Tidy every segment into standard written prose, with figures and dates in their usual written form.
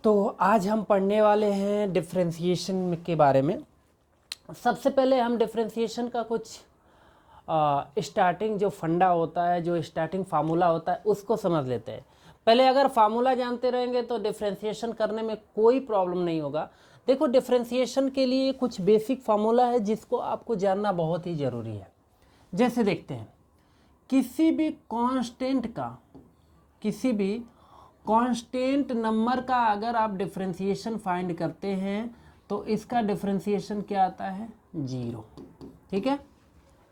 तो आज हम पढ़ने वाले हैं डिफरेंशिएशन के बारे में। सबसे पहले हम डिफरेंशिएशन का कुछ स्टार्टिंग जो फंडा होता है, जो स्टार्टिंग फार्मूला होता है, उसको समझ लेते हैं। पहले अगर फार्मूला जानते रहेंगे तो डिफरेंशिएशन करने में कोई प्रॉब्लम नहीं होगा। देखो, डिफरेंशिएशन के लिए कुछ बेसिक फार्मूला है जिसको आपको जानना बहुत ही ज़रूरी है। जैसे देखते हैं, किसी भी कांस्टेंट नंबर का अगर आप डिफरेंशिएशन फाइंड करते हैं तो इसका डिफरेंशिएशन क्या आता है? 0। ठीक है,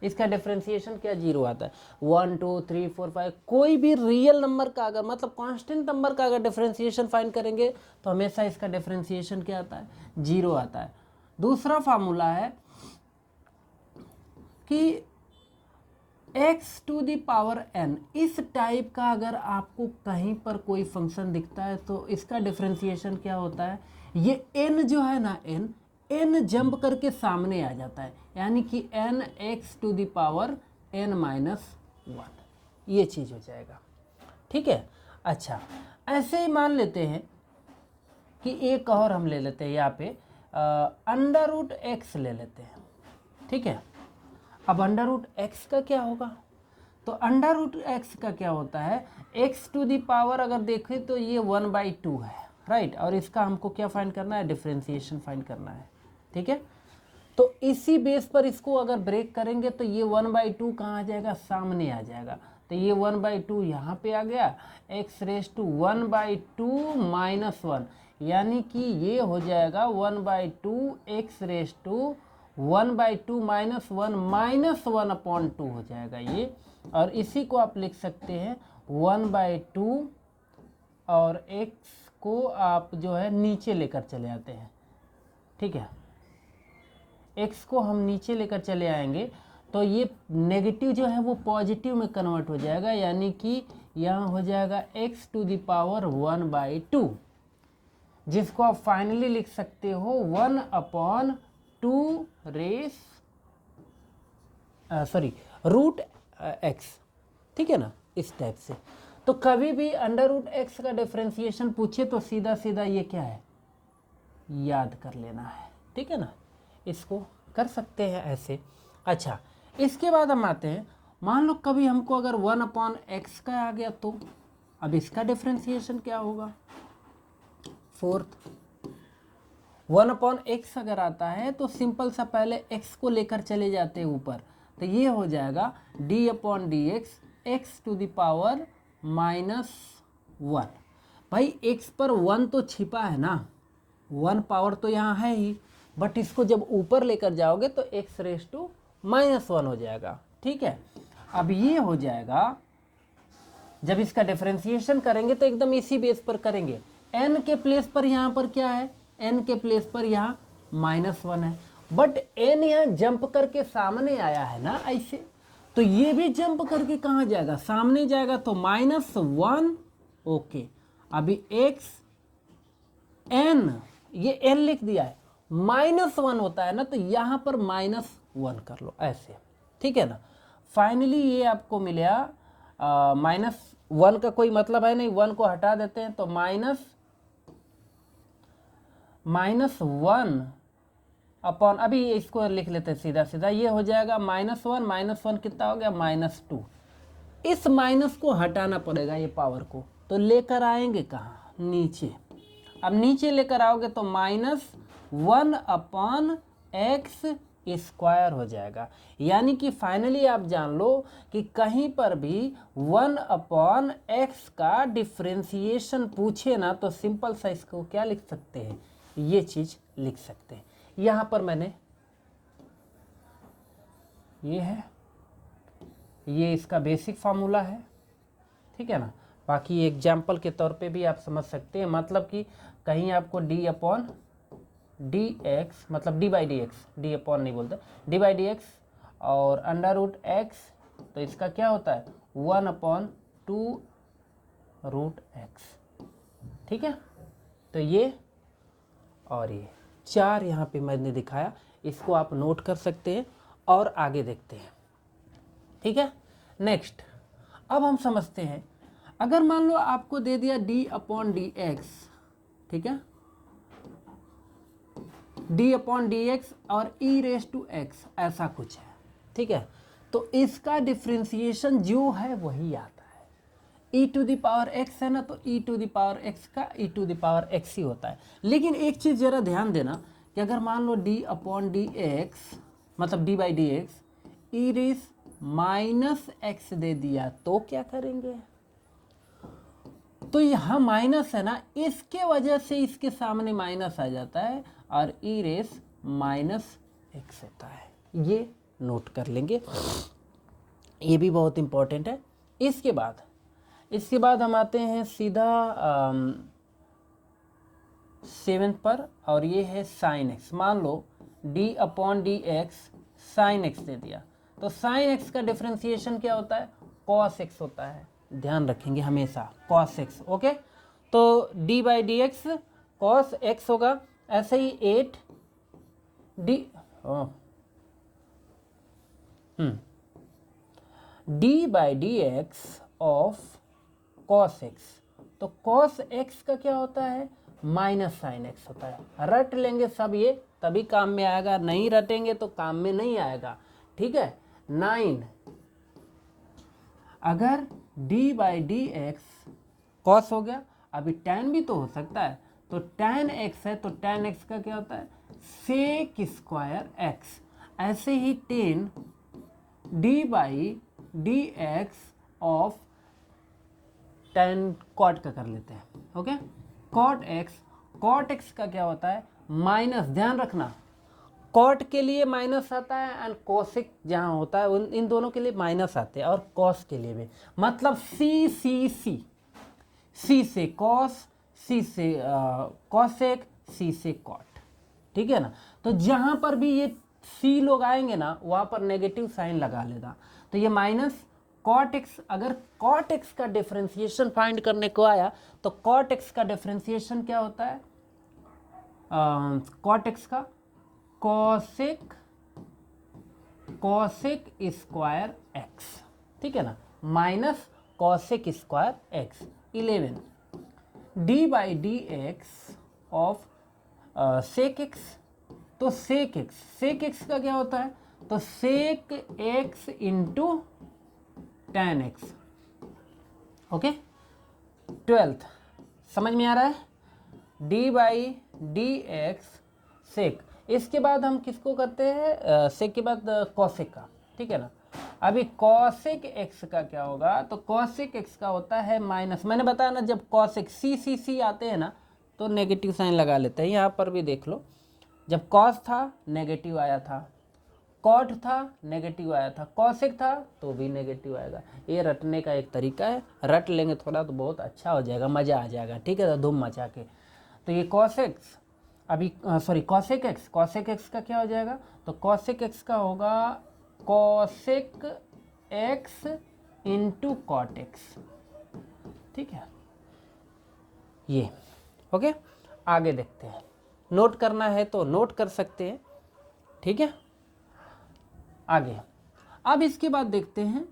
इसका डिफरेंशिएशन क्या? 0 आता है। 1 2 3 4 5 कोई भी रियल नंबर का अगर, मतलब कांस्टेंट नंबर का अगर डिफरेंशिएशन फाइंड करेंगे तो हमेशा इसका डिफरेंशिएशन क्या आता है? 0 आता है। दूसरा फार्मूला है कि x to the power n, इस टाइप का अगर आपको कहीं पर कोई फंक्शन दिखता है तो इसका डिफरेंशिएशन क्या होता है? ये n जो है ना, n जंप करके सामने आ जाता है, यानी कि n x to the power n minus 1, ये चीज़ हो जाएगा। ठीक है, अच्छा, ऐसे ही मान लेते हैं कि एक और हम ले लेते हैं यहाँ पे अंडर रूट एक्स ले लेते हैं। ठीक है, अब अंडर रूट एक्स का क्या होगा? तो अंडर रूट एक्स का क्या होता है? एक्स टू दी पावर अगर देखें तो ये 1/2 है, राइट। और इसका हमको क्या फाइंड करना है? डिफरेंशिएशन फाइंड करना है। ठीक है, तो इसी बेस पर इसको अगर ब्रेक करेंगे तो ये 1/2 कहाँ आ जाएगा? सामने आ जाएगा। तो ये 1/2 यहाँ पे आ गया, एक्स रेस टू 1/2 माइनस 1, यानी कि ये हो जाएगा 1/2 x raise to 1/2 minus 1 minus 1/2 हो जाएगा ये। और इसी को आप लिख सकते हैं 1/2, और x को आप जो है नीचे लेकर चले आते हैं। ठीक है, x को हम नीचे लेकर चले आएंगे तो ये नेगेटिव जो है वो पॉजिटिव में कन्वर्ट हो जाएगा, यानी कि यहाँ हो जाएगा x टू दी पावर 1/2, जिसको आप फाइनली लिख सकते हो 1/2 रूट एक्स। ठीक है ना, इस टाइप से। तो कभी भी अंडर रूट एक्स का डिफरेंशिएशन पूछे तो सीधा सीधा ये क्या है? याद कर लेना है। ठीक है ना, इसको कर सकते हैं ऐसे। अच्छा, इसके बाद हम आते हैं, मान लो कभी हमको अगर 1/x का आ गया तो अब इसका डिफरेंशिएशन क्या होगा? फोर्थ 1/x अगर आता है तो सिंपल सा पहले x को लेकर चले जाते हैं ऊपर, तो ये हो जाएगा d/dx x to the power -1। भाई x पर 1 तो छिपा है ना, 1 पावर तो यहाँ है ही, बट इसको जब ऊपर लेकर जाओगे तो x रेस टू -1 हो जाएगा। ठीक है, अब ये हो जाएगा, जब इसका डिफरेंशिएशन करेंगे तो एकदम इसी बेस पर करेंगे। n के प्लेस पर यहाँ पर क्या है? n के प्लेस पर यहाँ -1 है, बट n यहाँ जंप करके सामने आया है ना ऐसे, तो ये भी जंप करके कहाँ जाएगा? सामने जाएगा, तो -1। ओके, अभी x n, ये n लिख दिया है, -1 होता है ना, तो यहाँ पर -1 कर लो ऐसे। ठीक है ना, फाइनली ये आपको मिला -1 का कोई मतलब है नहीं, 1 को हटा देते हैं तो -1 अपॉन, अभी इसको लिख लेते हैं सीधा सीधा, ये हो जाएगा -1 कितना हो गया? -2। इस माइनस को हटाना पड़ेगा, ये पावर को, तो लेकर आएंगे कहाँ? नीचे। अब नीचे लेकर आओगे तो -1/x² हो जाएगा, यानी कि फाइनली आप जान लो कि कहीं पर भी 1/x का डिफरेंशिएशन पूछे ना तो सिंपल सा इसको क्या लिख सकते हैं? ये चीज़ लिख सकते हैं। यहाँ पर मैंने ये है, ये इसका बेसिक फार्मूला है। ठीक है ना, बाकी एग्जाम्पल के तौर पे भी आप समझ सकते हैं, मतलब कि कहीं आपको d/dx मतलब d/dx, d/, नहीं बोलते, d/dx और अंडर रूट एक्स, तो इसका क्या होता है? 1/2 रूट एक्स। ठीक है, तो ये और ये 4 यहाँ पे मैंने दिखाया, इसको आप नोट कर सकते हैं और आगे देखते हैं। ठीक है, नेक्स्ट अब हम समझते हैं, अगर मान लो आपको दे दिया d/dx, ठीक है, डी अपॉन डी एक्स और ई रेस टू एक्स ऐसा कुछ है, ठीक है। तो इसका डिफ्रेंसिएशन जो है वही आता है, ई टू द पावर एक्स है ना, तो ई टू द पावर एक्स का ई टू द पावर एक्स ही होता है। लेकिन एक चीज़ ज़रा ध्यान देना कि अगर मान लो डी अपॉन डी एक्स मतलब D by D X E raise minus X दे दिया तो क्या करेंगे? तो यहाँ माइनस है ना, इसके वजह से इसके सामने माइनस आ जाता है और ई रेस माइनस एक्स होता है, ये नोट कर लेंगे, ये भी बहुत इम्पोर्टेंट है। इसके बाद हम आते हैं सीधा 7th पर, और ये है साइन एक्स। मान लो D upon D X sine X दे दिया, तो साइन एक्स का डिफ्रेंसिएशन क्या होता है? कॉस एक्स होता है, ध्यान रखेंगे हमेशा कॉस एक्स, ओके। तो D by D x cos x होगा, ऐसे ही 8 D by D x of cos x, तो कॉस एक्स का क्या होता है? माइनस साइन एक्स होता है। रट लेंगे सब, ये तभी काम में आएगा, नहीं रटेंगे तो काम में नहीं आएगा, ठीक है। 9 अगर D by D x cos हो गया, अभी tan भी तो हो सकता है, तो tan x है तो tan x का क्या होता है? Sec square x। ऐसे ही 10 d by D x of tan cot का कर लेते हैं, ओके। कॉट x का क्या होता है? माइनस, ध्यान रखना कॉट के लिए माइनस आता है एंड कोसिक जहाँ होता है इन दोनों के लिए माइनस आते हैं, और कॉस के लिए भी, मतलब सी से कॉस, सी से कॉसेक, सी से कॉट, ठीक है ना। तो जहाँ पर भी ये सी लोग आएंगे ना वहाँ पर नेगेटिव साइन लगा लेना, तो ये माइनस कॉट एक्स। अगर कॉट एक्स का डिफरेंशिएशन फाइंड करने को आया तो कॉट एक्स का डिफरेंशिएशन क्या होता है? कॉट एक्स का कॉसेक स्क्वायर एक्स, ठीक है ना, minus cosec square x. 11 d by D x of sec x, तो सेक एक्स का क्या होता है? तो sec x into tan x, okay. 12th समझ में आ रहा है? D by D x sec, इसके बाद हम किसको करते हैं? सेक के बाद कॉसेक का, ठीक है ना। अभी कॉसेक एक्स का क्या होगा? तो कॉसेक एक्स का होता है माइनस, मैंने बताया ना जब कॉसेक सी आते हैं ना तो नेगेटिव साइन लगा लेते हैं। यहाँ पर भी देख लो, जब कॉस था नेगेटिव आया था, कॉट था नेगेटिव आया था, कॉसेक था तो भी नेगेटिव आएगा। ये रटने का एक तरीका है, रट लेंगे थोड़ा तो बहुत अच्छा हो जाएगा, मज़ा आ जाएगा, ठीक है, तो धूम मचा के। तो ये कॉसेक्स अभी कॉसेक एक्स का क्या हो जाएगा? तो कॉसेक एक्स का होगा cosec x into cot x, ठीक है, ये ओके। आगे देखते हैं, नोट करना है तो नोट कर सकते हैं, ठीक है। आगे अब इसके बाद देखते हैं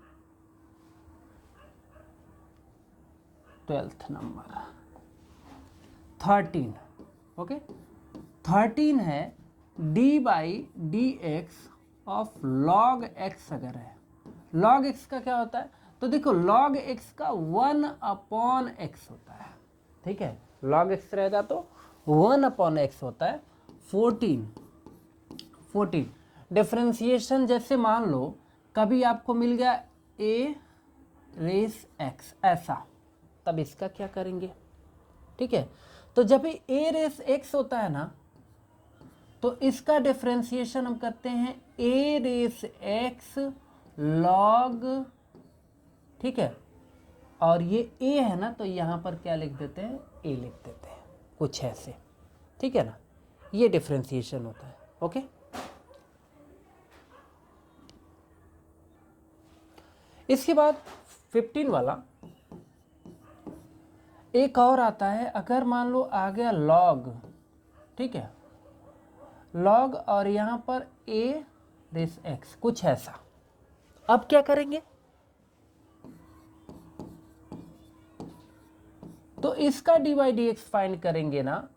12th नंबर 13, ओके। 13 है d by D x of log x. अगर है लॉग एक्स का क्या होता है? तो देखो लॉग एक्स का 1 अपॉन एक्स होता है, ठीक है, लॉग एक्स रहेगा तो 1 अपॉन एक्स होता है। 14 डिफ्रेंशिएशन, जैसे मान लो कभी आपको मिल गया ए रेस एक्स ऐसा, तब इसका क्या करेंगे? ठीक है, तो जब ए रेस एक्स होता है ना तो इसका डिफ्रेंशिएशन हम करते हैं ए रेस एक्स लॉग, ठीक है, और ये ए है ना तो यहाँ पर क्या लिख देते हैं? ए लिख देते हैं, कुछ ऐसे, ठीक है ना, ये डिफ्रेंशिएशन होता है, ओके। इसके बाद 15 वाला एक और आता है, अगर मान लो आ गया लॉग, ठीक है, लॉग और यहाँ पर ए रेस एक्स, कुछ ऐसा। अब क्या करेंगे? तो इसका D by D x find करेंगे ना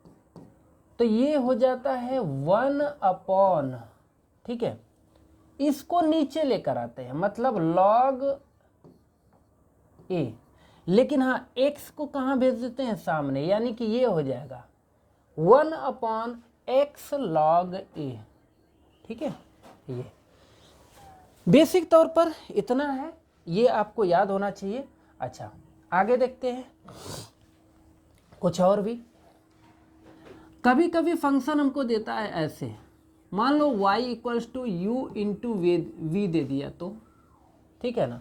तो ये हो जाता है 1/, ठीक है, इसको नीचे लेकर आते हैं, मतलब log a, लेकिन हाँ x को कहाँ भेज देते हैं, सामने, यानी कि ये हो जाएगा 1/x log a, ठीक है। ये बेसिक तौर पर इतना है, ये आपको याद होना चाहिए। अच्छा, आगे देखते हैं कुछ और भी। कभी कभी फंक्शन हमको देता है ऐसे, मान लो y equals to U into V दे दिया तो, ठीक है ना,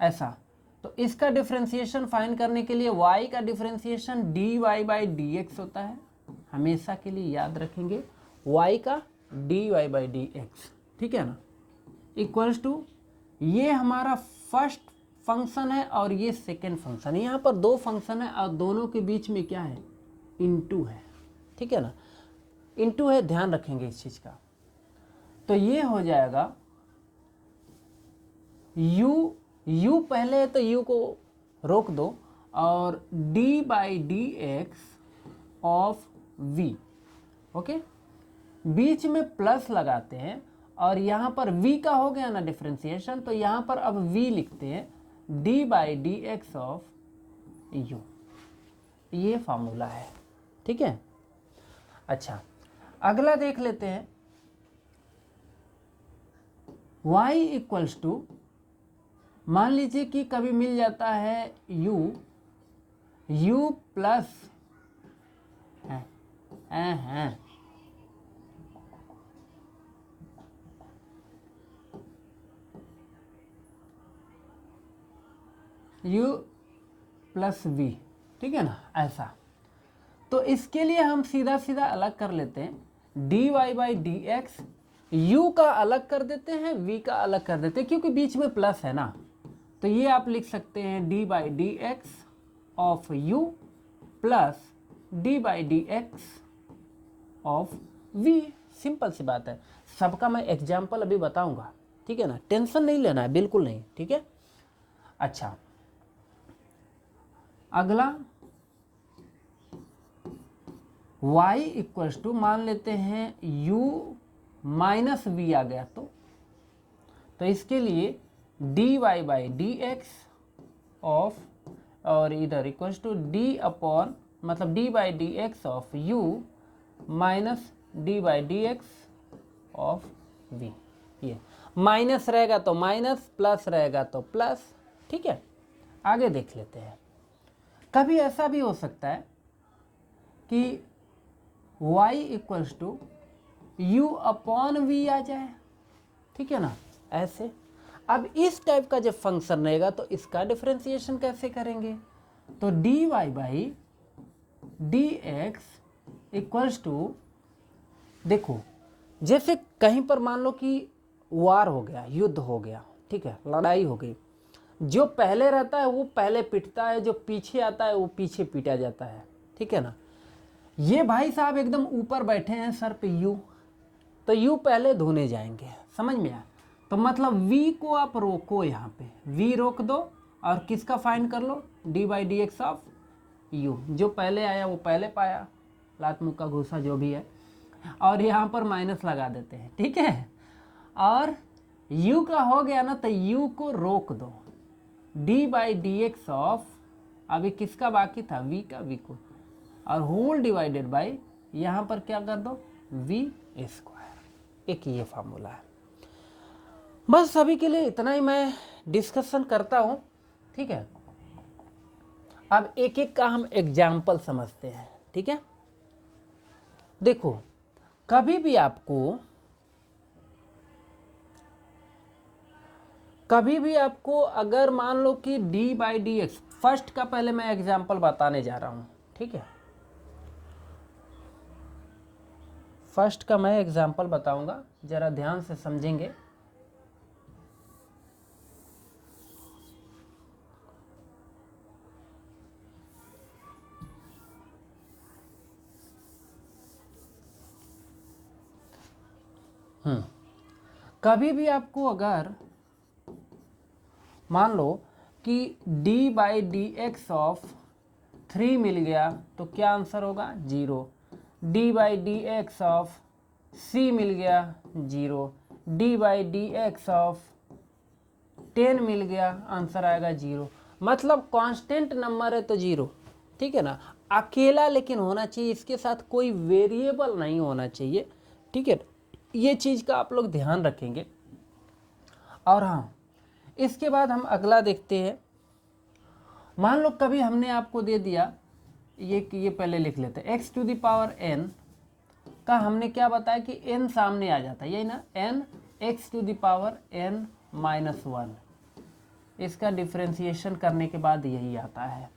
ऐसा। तो इसका डिफ्रेंसिएशन फाइंड करने के लिए y का डिफ्रेंसिएशन dy/dx होता है, हमेशा के लिए याद रखेंगे, y का dy/dx, ठीक है ना, इक्वल्स टू, ये हमारा फर्स्ट फंक्शन है और ये सेकेंड फंक्शन है। यहाँ पर दो फंक्शन है और दोनों के बीच में क्या है, इनटू है, ठीक है ना, इनटू है, ध्यान रखेंगे इस चीज़ का। तो ये हो जाएगा u पहले है तो u को रोक दो, और d/dx ऑफ v, ओके, बीच में प्लस लगाते हैं, और यहाँ पर v का हो गया ना डिफ्रेंसिएशन, तो यहाँ पर अब v लिखते हैं d/dx ऑफ u, ये फार्मूला है, ठीक है। अच्छा, अगला देख लेते हैं, y इक्वल्स टू, मान लीजिए कि कभी मिल जाता है u plus u plus v, ठीक है ना, ऐसा। तो इसके लिए हम सीधा सीधा अलग कर लेते हैं, dy/dx, u का अलग कर देते हैं, v का अलग कर देते हैं, क्योंकि बीच में प्लस है ना, तो ये आप लिख सकते हैं d/dx of u plus d/dx of v। Simple सी बात है, सबका मैं एग्जाम्पल अभी बताऊंगा, ठीक है ना, टेंशन नहीं लेना है, बिल्कुल नहीं, ठीक है। अच्छा, अगला y इक्वल्स टू, मान लेते हैं u माइनस v आ गया, तो इसके लिए dy/dx ऑफ, और इधर इक्वल्स टू d/, मतलब d/dx of u minus d/dx of v। ये माइनस रहेगा तो माइनस, प्लस रहेगा तो प्लस, ठीक है। आगे देख लेते हैं, कभी ऐसा भी हो सकता है कि y इक्वल्स टू u/v आ जाए, ठीक है ना, ऐसे। अब इस टाइप का जब फंक्शन रहेगा तो इसका डिफरेंशिएशन कैसे करेंगे, तो dy/dx इक्वल्स टू, देखो जैसे कहीं पर मान लो कि वार हो गया, युद्ध हो गया, ठीक है, लड़ाई हो गई, जो पहले रहता है वो पहले पिटता है, जो पीछे आता है वो पीछे पीटा जाता है, ठीक है ना। ये भाई साहब एकदम ऊपर बैठे हैं सर पे u, तो u पहले धोने जाएंगे, समझ में आया। तो मतलब v को आप रोको, यहाँ पे v रोक दो, और किसका फाइंड कर लो, d/dx ऑफ u, जो पहले आया वो पहले पाया, लात मुक्का घूसा जो भी है, और यहाँ पर माइनस लगा देते हैं, ठीक है। और u का हो गया ना, तो u को रोक दो, d/dx ऑफ, अभी किसका बाकी था, v का, v को, और होल डिवाइडेड बाय, यहाँ पर क्या कर दो, v स्क्वायर। एक ये फार्मूला है। बस अभी के लिए इतना ही मैं डिस्कशन करता हूँ, ठीक है। अब एक एक का हम एग्जाम्पल समझते हैं, ठीक है। देखो, कभी भी आपको अगर मान लो कि d/dx, फर्स्ट का पहले मैं एग्जाम्पल बताने जा रहा हूँ, ठीक है, फर्स्ट का मैं एग्जाम्पल बताऊंगा, जरा ध्यान से समझेंगे। कभी भी आपको अगर मान लो कि d/dx ऑफ 3 मिल गया, तो क्या आंसर होगा, 0। D by D x of C मिल गया 0, D by D x of 10 मिल गया, आंसर आएगा 0। मतलब कांस्टेंट नंबर है तो 0, ठीक है ना, अकेला लेकिन होना चाहिए, इसके साथ कोई वेरिएबल नहीं होना चाहिए, ठीक है, ये चीज़ का आप लोग ध्यान रखेंगे। और हाँ, इसके बाद हम अगला देखते हैं। मान लो कभी हमने आपको दे दिया, ये पहले लिख लेते हैं, x to the power n का हमने क्या बताया कि n सामने आ जाता है, यही ना, n x to the power n minus 1, इसका डिफ्रेंसिएशन करने के बाद यही आता है।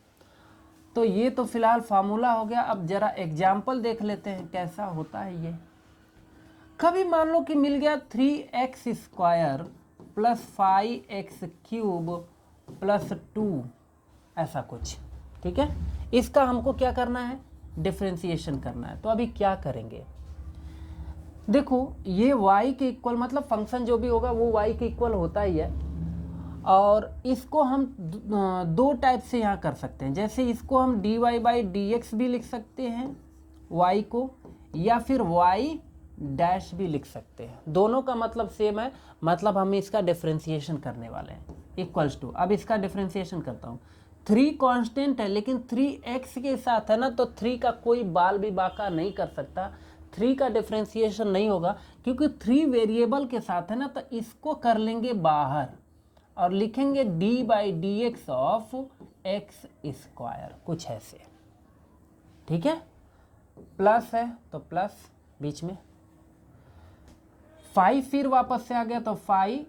तो ये तो फिलहाल फार्मूला हो गया। अब जरा एग्जाम्पल देख लेते हैं कैसा होता है ये। कभी मान लो कि मिल गया 3x square plus 5x cube plus 2, ऐसा कुछ, ठीक है। इसका हमको क्या करना है, डिफ्रेंसिएशन करना है। तो अभी क्या करेंगे, देखो ये y के इक्वल, मतलब फंक्शन जो भी होगा वो y के इक्वल होता ही है, और इसको हम दो टाइप से यहाँ कर सकते हैं। जैसे इसको हम dy बाई dx भी लिख सकते हैं y को, या फिर y डैश भी लिख सकते हैं। दोनों का मतलब सेम है, मतलब हम इसका डिफ्रेंसिएशन करने वाले हैं, इक्वल्स टू। अब इसका डिफ्रेंसिएशन करता हूँ। 3 कांस्टेंट है लेकिन 3x के साथ है ना, तो 3 का कोई बाल भी बाका नहीं कर सकता, 3 का डिफ्रेंसिएशन नहीं होगा, क्योंकि 3 वेरिएबल के साथ है ना, तो इसको कर लेंगे बाहर और लिखेंगे D by D x of x square, कुछ ऐसे, ठीक है। प्लस है तो प्लस बीच में, 5 फिर वापस से आ गया, तो 5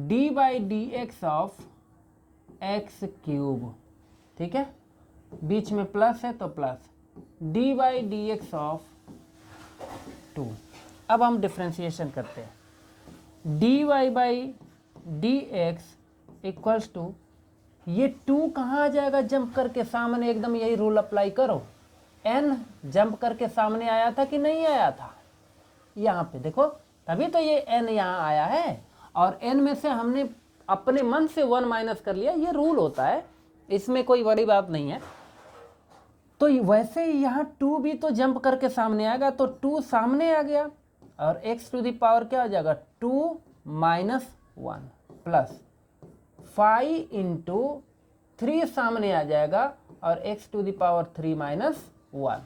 d by D x of x cube, ठीक है, बीच में प्लस है तो plus d by D x of 2। अब हम डिफ्रेंसिएशन करते हैं, d y by D x equals to, ये 2 कहाँ आ जाएगा जंप करके सामने, एकदम यही रूल अप्लाई करो, n जंप करके सामने आया था कि नहीं आया था, यहाँ पे देखो, तभी तो ये n यहाँ आया है, और n में से हमने अपने मन से 1 माइनस कर लिया, ये रूल होता है, इसमें कोई बड़ी बात नहीं है। तो वैसे ही यहाँ 2 भी तो जंप करके सामने आएगा, तो 2 सामने आ गया, और x टू द पावर क्या हो जाएगा, 2 माइनस 1 प्लस 5 इंटू 3 सामने आ जाएगा, और x to the power 3 minus 1।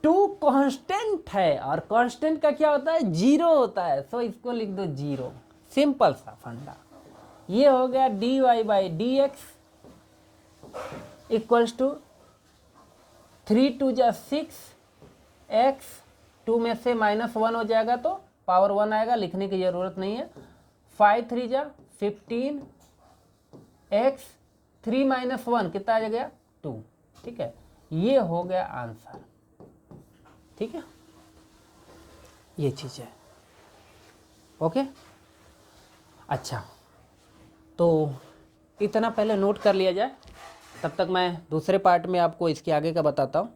2 constant है, और कांस्टेंट का क्या होता है, 0 होता है, सो इसको लिख दो 0, सिंपल सा फंडा। ये हो गया d y by D x equals to 3 2 जा 6, एक्स 2 में से -1 हो जाएगा तो पावर 1 आएगा, लिखने की ज़रूरत नहीं है, 5 3 जा 15, एक्स 3 माइनस 1 कितना आ गया 2, ठीक है। ये हो गया आंसर, ठीक है, ये चीज़ है, ओके। अच्छा, तो इतना पहले नोट कर लिया जाए, तब तक मैं दूसरे पार्ट में आपको इसके आगे का बताता हूँ।